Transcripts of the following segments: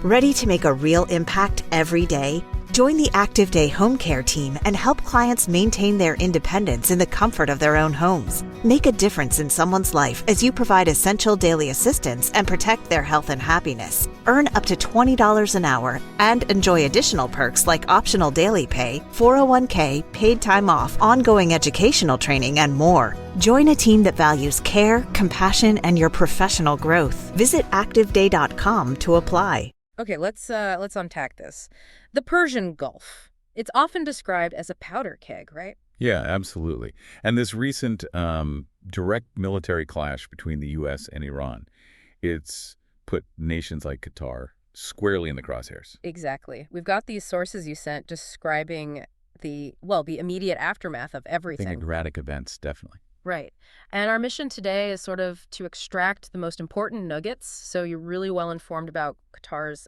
Ready to make a real impact every day? Join the Active Day Home Care team and help clients maintain their independence in the comfort of their own homes. Make a difference in someone's life as you provide essential daily assistance and protect their health and happiness. Earn up to $20 an hour and enjoy additional perks like optional daily pay, 401k, paid time off, ongoing educational training, and more. Join a team that values care, compassion, and your professional growth. Visit activeday.com to apply. Okay, let's unpack this. The Persian Gulf. It's often described as a powder keg, right? Yeah, absolutely. And this recent direct military clash between the U.S. and Iran, it's put nations like Qatar squarely in the crosshairs. Exactly. We've got these sources you sent describing the immediate aftermath of everything. I think erratic events, definitely. Right. And our mission today is sort of to extract the most important nuggets, so you're really well informed about Qatar's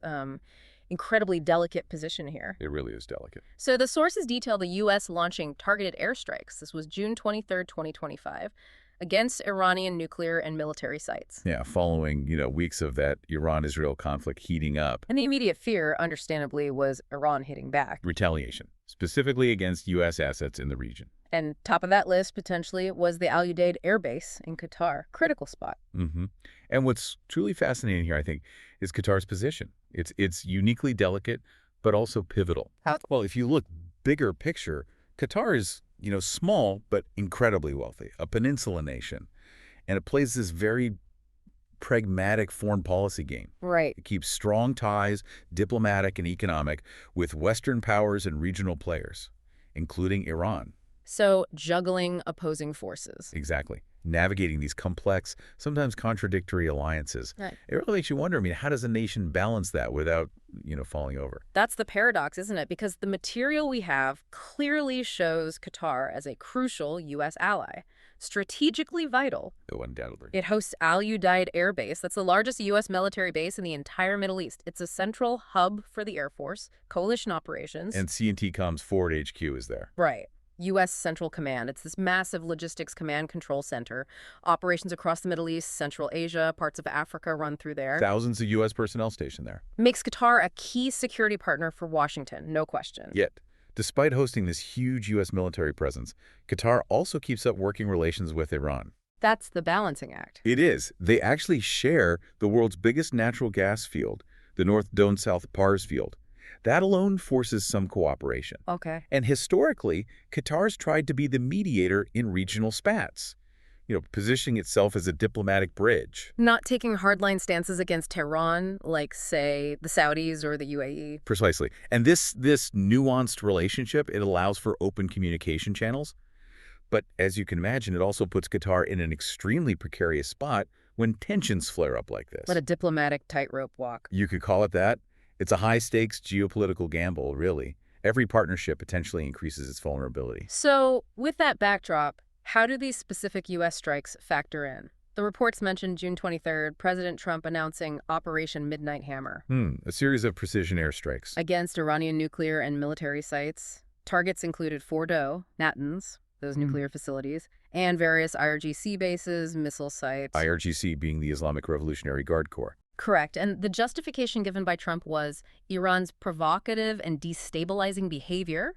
incredibly delicate position here. It really is delicate. So the sources detail the U.S. launching targeted airstrikes. This was June 23rd, 2025, against Iranian nuclear and military sites. Yeah, following, weeks of that Iran-Israel conflict heating up. And the immediate fear, understandably, was Iran hitting back. Retaliation, specifically against U.S. assets in the region. And top of that list, potentially, was the Al Udeid Air Base in Qatar. Critical spot. Mm-hmm. And what's truly fascinating here, I think, is Qatar's position. It's uniquely delicate, but also pivotal. How? Well, if you look bigger picture, Qatar is, small, but incredibly wealthy, a peninsula nation. And it plays this very pragmatic foreign policy game. Right. It keeps strong ties, diplomatic and economic, with Western powers and regional players, including Iran. So juggling opposing forces. Exactly. Navigating these complex, sometimes contradictory alliances. Right. It really makes you wonder, how does a nation balance that without, falling over? That's the paradox, isn't it? Because the material we have clearly shows Qatar as a crucial U.S. ally, strategically vital. Oh, undoubtedly. It hosts Al Udeid Air Base. That's the largest U.S. military base in the entire Middle East. It's a central hub for the Air Force, coalition operations. And C&T-COM's forward HQ is there. Right. U.S. Central Command. It's this massive logistics command control center. Operations across the Middle East, Central Asia, parts of Africa run through there. Thousands of U.S. personnel stationed there. Makes Qatar a key security partner for Washington, no question. Yet, despite hosting this huge U.S. military presence, Qatar also keeps up working relations with Iran. That's the balancing act. It is. They actually share the world's biggest natural gas field, the North Dome-South Pars field. That alone forces some cooperation. Okay. And historically, Qatar's tried to be the mediator in regional spats, positioning itself as a diplomatic bridge. Not taking hardline stances against Tehran, like, say, the Saudis or the UAE. Precisely. And this nuanced relationship, it allows for open communication channels. But as you can imagine, it also puts Qatar in an extremely precarious spot when tensions flare up like this. What a diplomatic tightrope walk. You could call it that. It's a high-stakes geopolitical gamble, really. Every partnership potentially increases its vulnerability. So, with that backdrop, how do these specific U.S. strikes factor in? The reports mentioned June 23rd, President Trump announcing Operation Midnight Hammer. A series of precision airstrikes. Against Iranian nuclear and military sites. Targets included Fordow, Natanz, those nuclear facilities, and various IRGC bases, missile sites. IRGC being the Islamic Revolutionary Guard Corps. Correct. And the justification given by Trump was Iran's provocative and destabilizing behavior,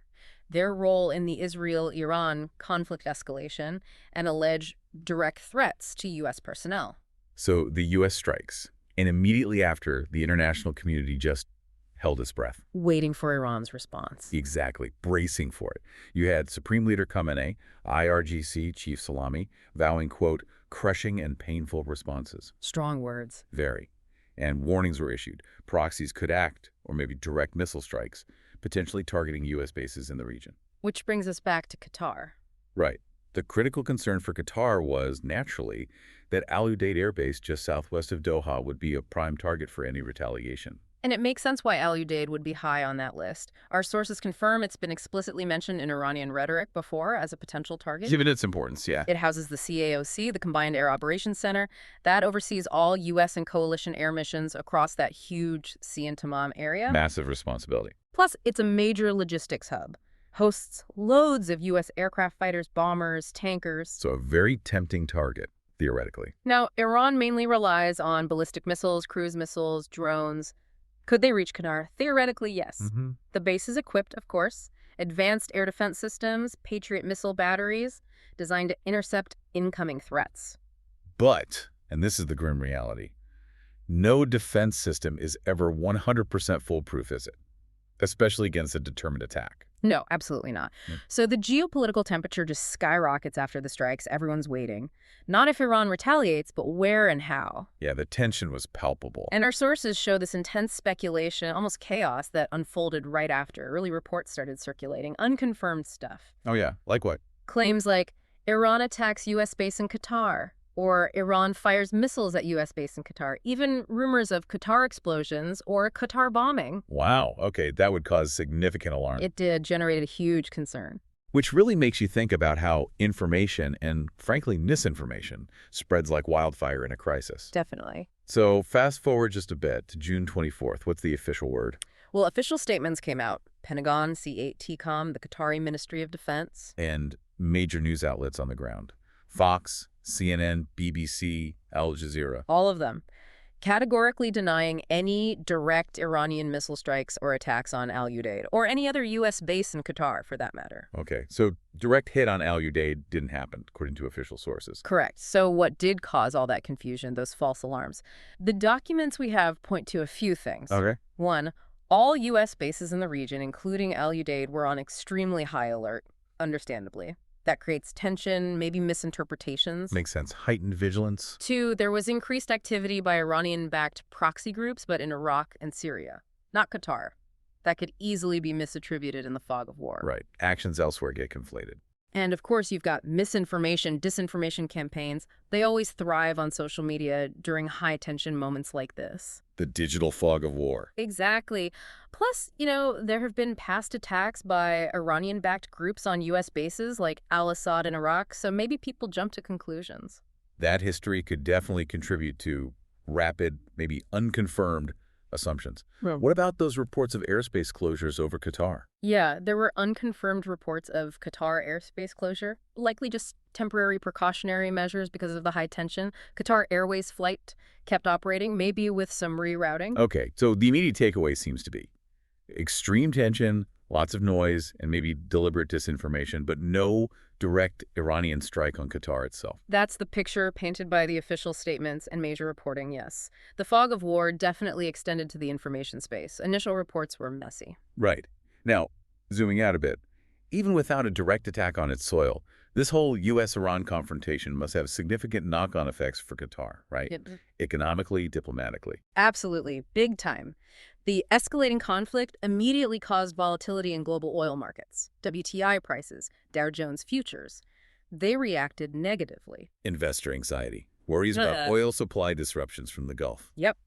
their role in the Israel-Iran conflict escalation, and alleged direct threats to U.S. personnel. So the U.S. strikes, and immediately after, the international community just held its breath. Waiting for Iran's response. Exactly. Bracing for it. You had Supreme Leader Khamenei, IRGC Chief Salami, vowing, quote, crushing and painful responses. Strong words. Very. And warnings were issued. Proxies could act, or maybe direct missile strikes, potentially targeting U.S. bases in the region. Which brings us back to Qatar. Right. The critical concern for Qatar was, naturally, that Al Udeid Air Base just southwest of Doha would be a prime target for any retaliation. And it makes sense why Al Udeid would be high on that list. Our sources confirm it's been explicitly mentioned in Iranian rhetoric before as a potential target. Given its importance, yeah. It houses the CAOC, the Combined Air Operations Center. That oversees all U.S. and coalition air missions across that huge Sea and Tamam area. Massive responsibility. Plus, it's a major logistics hub. Hosts loads of U.S. aircraft fighters, bombers, tankers. So a very tempting target, theoretically. Now, Iran mainly relies on ballistic missiles, cruise missiles, drones. Could they reach Qatar? Theoretically, yes. Mm-hmm. The base is equipped, of course, advanced air defense systems, Patriot missile batteries, designed to intercept incoming threats. But, and this is the grim reality, no defense system is ever 100% foolproof, is it? Especially against a determined attack. No, absolutely not. Yeah. So the geopolitical temperature just skyrockets after the strikes. Everyone's waiting. Not if Iran retaliates, but where and how. Yeah, the tension was palpable. And our sources show this intense speculation, almost chaos, that unfolded right after. Early reports started circulating, unconfirmed stuff. Oh yeah, like what? Claims like Iran attacks U.S. base in Qatar, or Iran fires missiles at U.S. base in Qatar. Even rumors of Qatar explosions or Qatar bombing. Wow, okay, that would cause significant alarm. It did generate a huge concern. Which really makes you think about how information and, frankly, misinformation spreads like wildfire in a crisis. Definitely. So fast forward just a bit to June 24th. What's the official word? Well, official statements came out. Pentagon, C8TCOM, the Qatari Ministry of Defense. And major news outlets on the ground. Fox, CNN, BBC, Al Jazeera. All of them. Categorically denying any direct Iranian missile strikes or attacks on Al Udeid, or any other U.S. base in Qatar, for that matter. Okay, so direct hit on Al Udeid didn't happen, according to official sources. Correct. So what did cause all that confusion, those false alarms? The documents we have point to a few things. Okay. One, all U.S. bases in the region, including Al Udeid, were on extremely high alert, understandably. That creates tension, maybe misinterpretations. Makes sense. Heightened vigilance. Two, there was increased activity by Iranian-backed proxy groups, but in Iraq and Syria, not Qatar. That could easily be misattributed in the fog of war. Right. Actions elsewhere get conflated. And of course, you've got misinformation, disinformation campaigns. They always thrive on social media during high-tension moments like this. The digital fog of war. Exactly. Plus, there have been past attacks by Iranian-backed groups on U.S. bases like al-Assad in Iraq, so maybe people jump to conclusions. That history could definitely contribute to rapid, maybe unconfirmed assumptions. Yeah. What about those reports of airspace closures over Qatar? Yeah, there were unconfirmed reports of Qatar airspace closure, likely just temporary precautionary measures because of the high tension. Qatar Airways flight kept operating, maybe with some rerouting. Okay, so the immediate takeaway seems to be extreme tension, lots of noise, and maybe deliberate disinformation, but no direct Iranian strike on Qatar itself. That's the picture painted by the official statements and major reporting, yes. The fog of war definitely extended to the information space. Initial reports were messy. Right. Now, zooming out a bit, even without a direct attack on its soil, this whole U.S.-Iran confrontation must have significant knock-on effects for Qatar, right? Yep. Economically, diplomatically. Absolutely. Big time. The escalating conflict immediately caused volatility in global oil markets, WTI prices, Dow Jones futures. They reacted negatively. Investor anxiety. Worries about oil supply disruptions from the Gulf. Yep.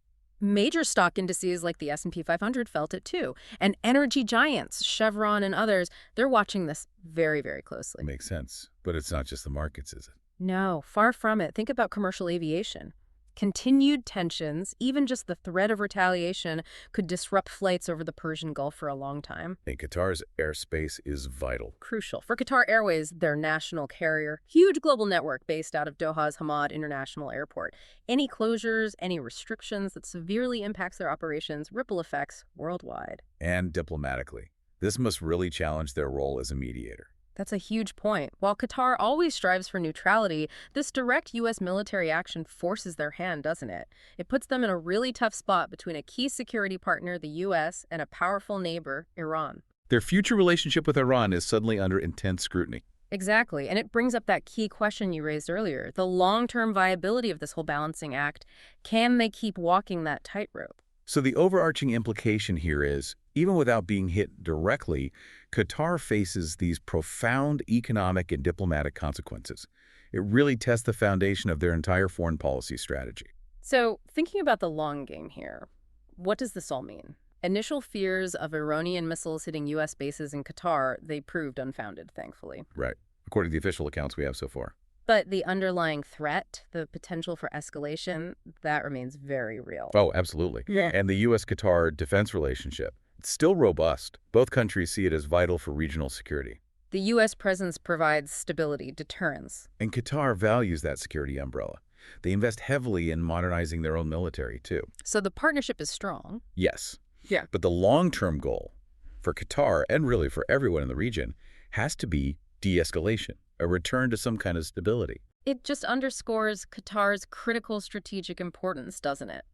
Major stock indices like the S&P 500 felt it too. And energy giants, Chevron and others, they're watching this very, very closely. Makes sense. But it's not just the markets, is it? No, far from it. Think about commercial aviation. Continued tensions, even just the threat of retaliation, could disrupt flights over the Persian Gulf for a long time. And Qatar's airspace is vital. Crucial. For Qatar Airways, their national carrier, huge global network based out of Doha's Hamad International Airport. Any closures, any restrictions that severely impacts their operations, ripple effects worldwide. And diplomatically, this must really challenge their role as a mediator. That's a huge point. While Qatar always strives for neutrality, this direct U.S. military action forces their hand, doesn't it? It puts them in a really tough spot between a key security partner, the U.S., and a powerful neighbor, Iran. Their future relationship with Iran is suddenly under intense scrutiny. Exactly, and it brings up that key question you raised earlier, the long-term viability of this whole balancing act. Can they keep walking that tightrope? So the overarching implication here is, even without being hit directly, Qatar faces these profound economic and diplomatic consequences. It really tests the foundation of their entire foreign policy strategy. So, thinking about the long game here, what does this all mean? Initial fears of Iranian missiles hitting U.S. bases in Qatar, they proved unfounded, thankfully. Right, according to the official accounts we have so far. But the underlying threat, the potential for escalation, that remains very real. Oh, absolutely. Yeah. And the U.S.-Qatar defense relationship, it's still robust. Both countries see it as vital for regional security. The U.S. presence provides stability, deterrence. And Qatar values that security umbrella. They invest heavily in modernizing their own military, too. So the partnership is strong. Yes. Yeah. But the long-term goal for Qatar, and really for everyone in the region, has to be de-escalation, a return to some kind of stability. It just underscores Qatar's critical strategic importance, doesn't it?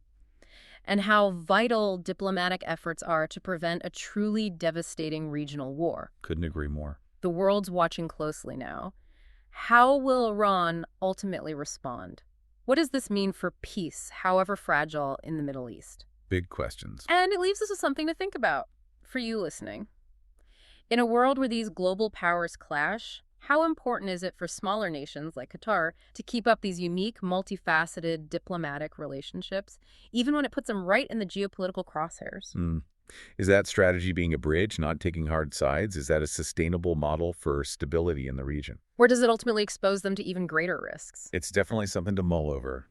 And how vital diplomatic efforts are to prevent a truly devastating regional war. Couldn't agree more. The world's watching closely now. How will Iran ultimately respond? What does this mean for peace, however fragile, in the Middle East? Big questions. And it leaves us with something to think about for you listening. In a world where these global powers clash, how important is it for smaller nations like Qatar to keep up these unique, multifaceted diplomatic relationships, even when it puts them right in the geopolitical crosshairs? Is that strategy being a bridge, not taking hard sides? Is that a sustainable model for stability in the region? Or does it ultimately expose them to even greater risks? It's definitely something to mull over.